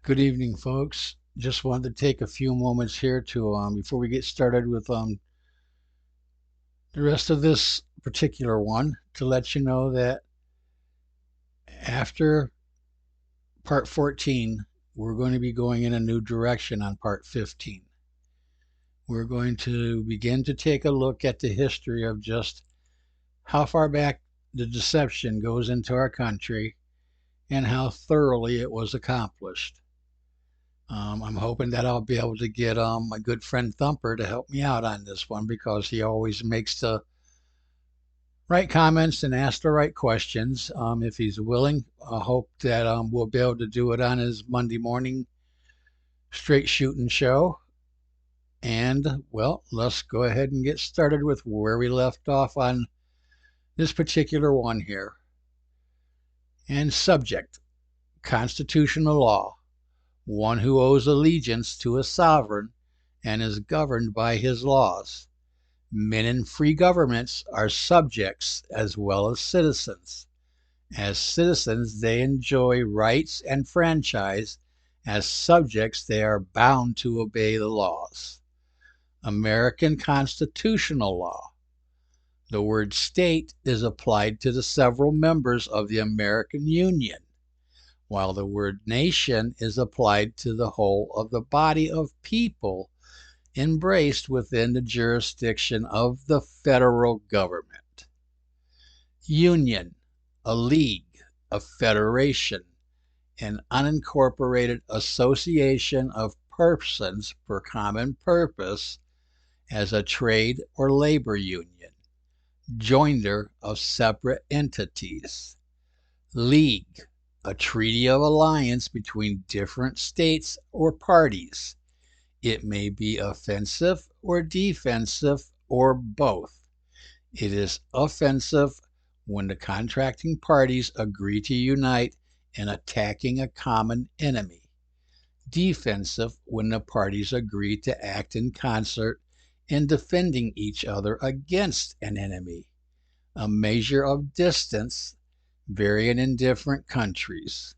Good evening, folks. Just wanted to take a few moments here to, before we get started with the rest of this particular one, to let you know that after part 14, we're going to be going in a new direction on part 15. We're going to begin to take a look at the history of just how far back the deception goes into our country and how thoroughly it was accomplished. I'm hoping that I'll be able to get my good friend Thumper to help me out on this one because he always makes the right comments and asks the right questions. If he's willing, I hope that we'll be able to do it on his Monday morning straight shooting show. And, well, let's go ahead and get started with where we left off on this particular one here. And subject constitutional law. One who owes allegiance to a sovereign and is governed by his laws. Men in free governments are subjects as well as citizens. As citizens, they enjoy rights and franchise. As subjects, they are bound to obey the laws. American constitutional law. The word state is applied to the several members of the American Union, while the word nation is applied to the whole of the body of people embraced within the jurisdiction of the federal government. Union, a league, a federation, an unincorporated association of persons for common purpose as a trade or labor union, joinder of separate entities. League, a treaty of alliance between different states or parties. It may be offensive or defensive or both. It is offensive when the contracting parties agree to unite in attacking a common enemy. Defensive when the parties agree to act in concert in defending each other against an enemy. A measure of distance varying in different countries.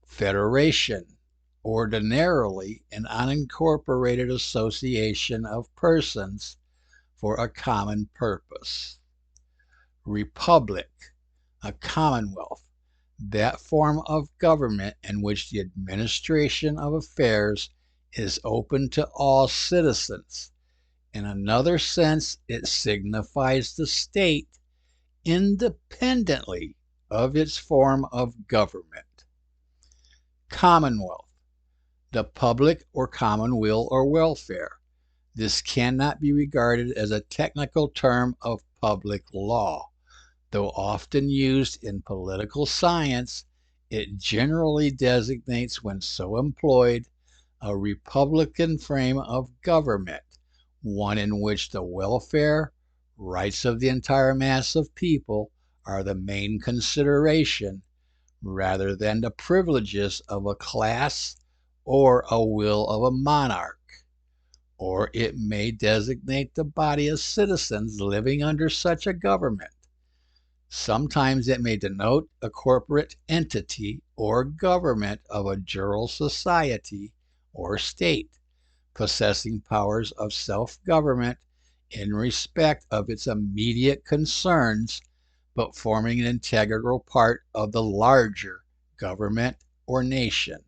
Federation, ordinarily an unincorporated association of persons for a common purpose. Republic, a commonwealth, that form of government in which the administration of affairs is open to all citizens. In another sense, it signifies the state independently of its form of government. Commonwealth, the public or common weal or welfare. This cannot be regarded as a technical term of public law. Though often used in political science, it generally designates, when so employed, a republican frame of government, one in which the welfare, rights of the entire mass of people are the main consideration, rather than the privileges of a class or a will of a monarch. Or it may designate the body of citizens living under such a government. Sometimes it may denote a corporate entity or government of a jural society or state, possessing powers of self-government in respect of its immediate concerns, but forming an integral part of the larger government or nation.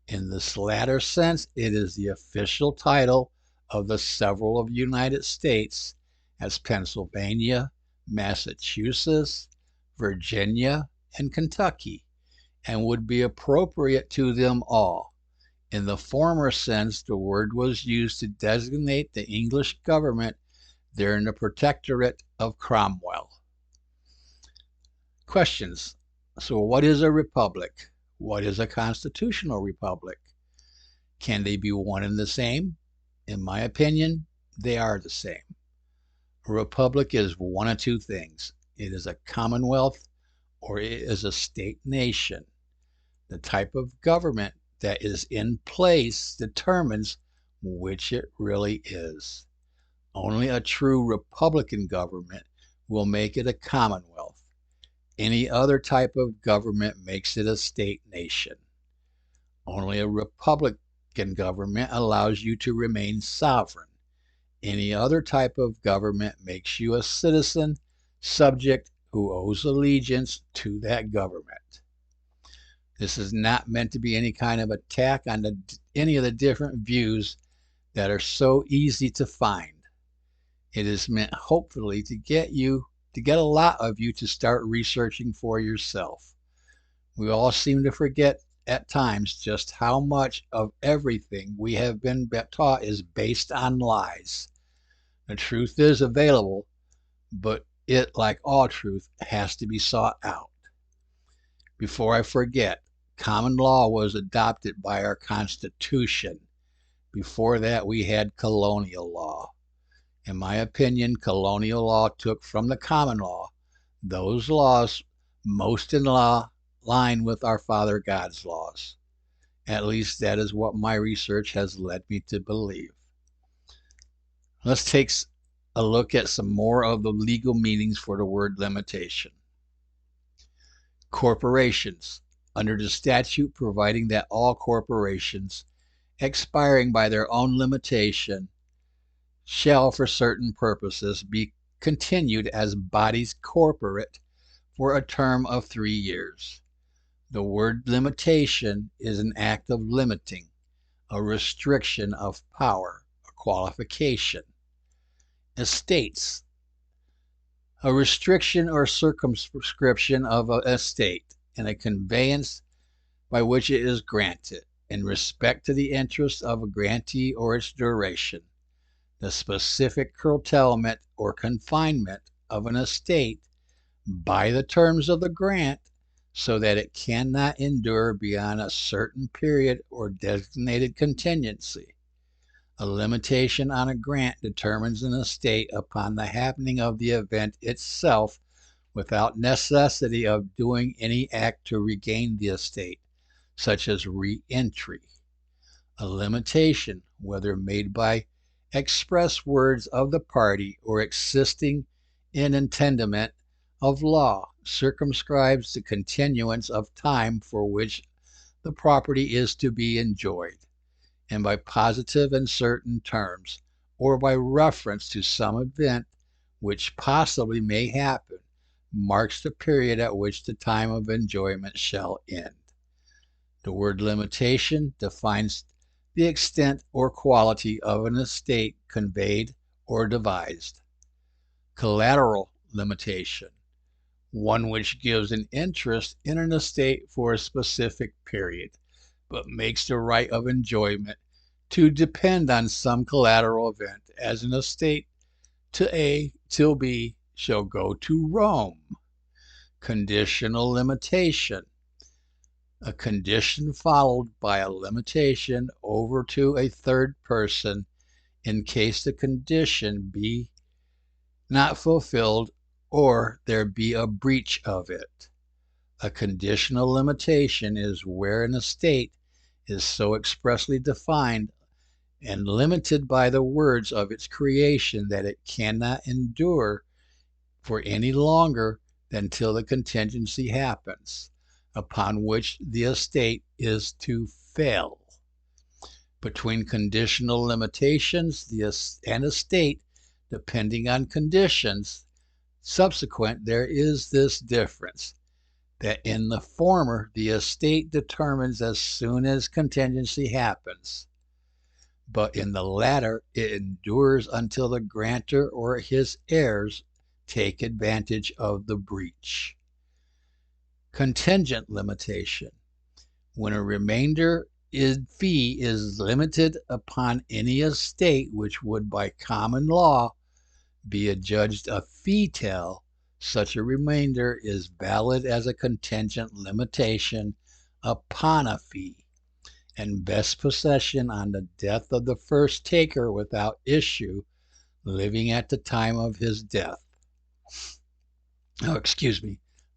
In this latter sense, it is the official title of the several of the United States, as Pennsylvania, Massachusetts, Virginia, and Kentucky, and would be appropriate to them all. In the former sense, the word was used to designate the English government during the Protectorate of Cromwell. Questions. So what is a republic? What is a constitutional republic? Can they be one and the same? In my opinion, they are the same. A republic is one of two things. It is a commonwealth or it is a state nation. The type of government that is in place determines which it really is. Only a true republican government will make it a commonwealth. Any other type of government makes it a state nation. Only a republican government allows you to remain sovereign. Any other type of government makes you a citizen, subject who owes allegiance to that government. This is not meant to be any kind of attack on any of the different views that are so easy to find. It is meant hopefully to get a lot of you to start researching for yourself. We all seem to forget at times just how much of everything we have been taught is based on lies. The truth is available, but it, like all truth, has to be sought out. Before I forget, common law was adopted by our Constitution. Before that, we had colonial law. In my opinion, colonial law took from the common law those laws most in line with our Father God's laws. At least that is what my research has led me to believe. Let's take a look at some more of the legal meanings for the word limitation. Corporations. Under the statute providing that all corporations, expiring by their own limitation, shall for certain purposes be continued as bodies corporate for a term of 3 years. The word limitation is an act of limiting, a restriction of power, a qualification. Estates. A restriction or circumscription of an estate, and a conveyance by which it is granted, in respect to the interest of a grantee or its duration. The specific curtailment or confinement of an estate by the terms of the grant, so that it cannot endure beyond a certain period or designated contingency. A limitation on a grant determines an estate upon the happening of the event itself, without necessity of doing any act to regain the estate, such as re-entry. A limitation, whether made by express words of the party or existing in intendment of law, circumscribes the continuance of time for which the property is to be enjoyed, and by positive and certain terms, or by reference to some event which possibly may happen, marks the period at which the time of enjoyment shall end. The word limitation defines the extent or quality of an estate conveyed or devised. Collateral limitation, one which gives an interest in an estate for a specific period, but makes the right of enjoyment to depend on some collateral event, as an estate to A till B shall go to Rome. Conditional limitation, a condition followed by a limitation over to a third person in case the condition be not fulfilled or there be a breach of it. A conditional limitation is where an estate is so expressly defined and limited by the words of its creation that it cannot endure for any longer than till the contingency happens, upon which the estate is to fail. Between conditional limitations and estate, depending on conditions subsequent, there is this difference, that in the former the estate determines as soon as contingency happens, but in the latter it endures until the grantor or his heirs take advantage of the breach. Contingent limitation, when a remainder in fee is limited upon any estate which would by common law be adjudged a fee-tail, such a remainder is valid as a contingent limitation upon a fee, and vests possession on the death of the first taker without issue, living at the time of his death.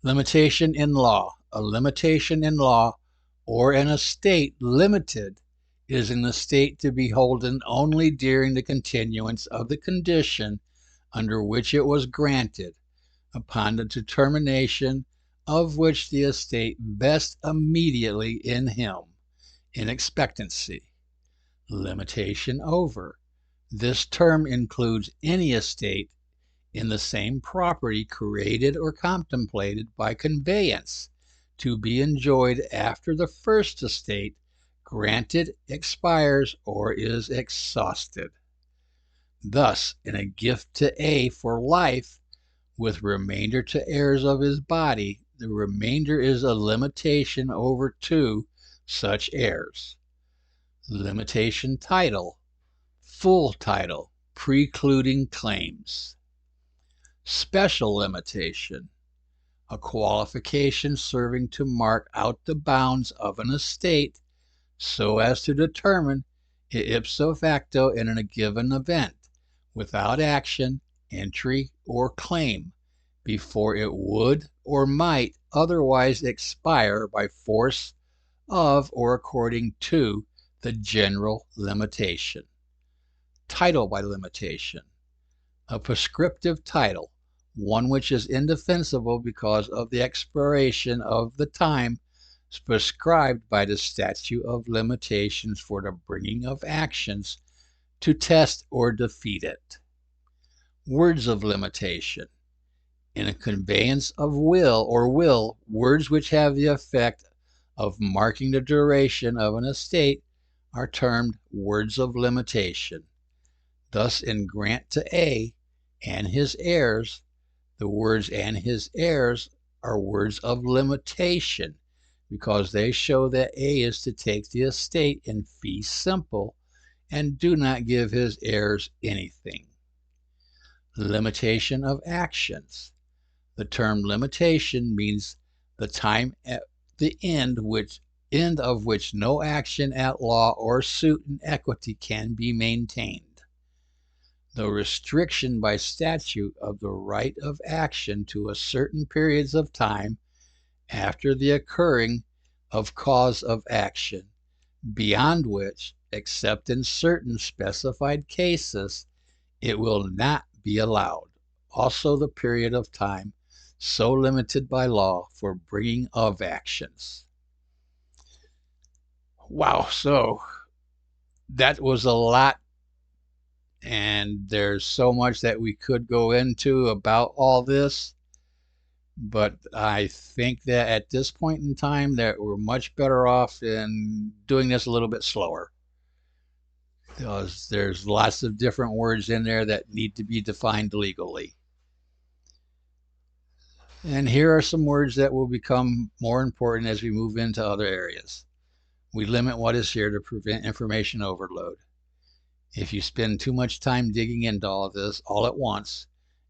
Limitation in law. A limitation in law or an estate limited is an estate to be holden only during the continuance of the condition under which it was granted, upon the determination of which the estate vests immediately in him, in expectancy. Limitation over. This term includes any estate in the same property created or contemplated by conveyance to be enjoyed after the first estate granted expires or is exhausted. Thus, in a gift to A for life, with remainder to heirs of his body, the remainder is a limitation over to such heirs. Limitation title, full title, precluding claims. Special limitation, a qualification serving to mark out the bounds of an estate so as to determine ipso facto in a given event, without action, entry, or claim, before it would or might otherwise expire by force of or according to the general limitation. Title by limitation, a prescriptive title, one which is indefensible because of the expiration of the time prescribed by the statute of limitations for the bringing of actions to test or defeat it. Words of limitation. In a conveyance of will, words which have the effect of marking the duration of an estate are termed words of limitation. Thus, in grant to A and his heirs, the words "and his heirs" are words of limitation because they show that A is to take the estate in fee simple and do not give his heirs anything. Limitation of actions. The term limitation means the time at the end of which no action at law or suit in equity can be maintained. The restriction by statute of the right of action to a certain periods of time after the occurring of cause of action, beyond which, except in certain specified cases, it will not be allowed. Also the period of time so limited by law for bringing of actions. Wow, so that was a lot, and there's so much that we could go into about all this, but I think that at this point in time that we're much better off in doing this a little bit slower, because there's lots of different words in there that need to be defined legally. And here are some words that will become more important as we move into other areas. We limit what is here to prevent information overload. If you spend too much time digging into all of this all at once,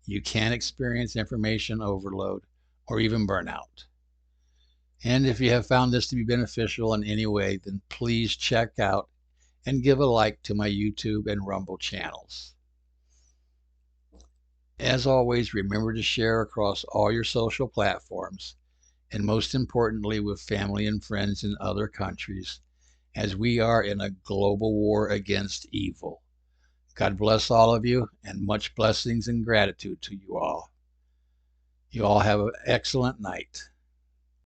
you can experience information overload or even burnout. And if you have found this to be beneficial in any way, then please check out and give a like to my YouTube and Rumble channels. As always, remember to share across all your social platforms, and most importantly with family and friends in other countries, as we are in a global war against evil. God bless all of you, and much blessings and gratitude to you all. You all have an excellent night.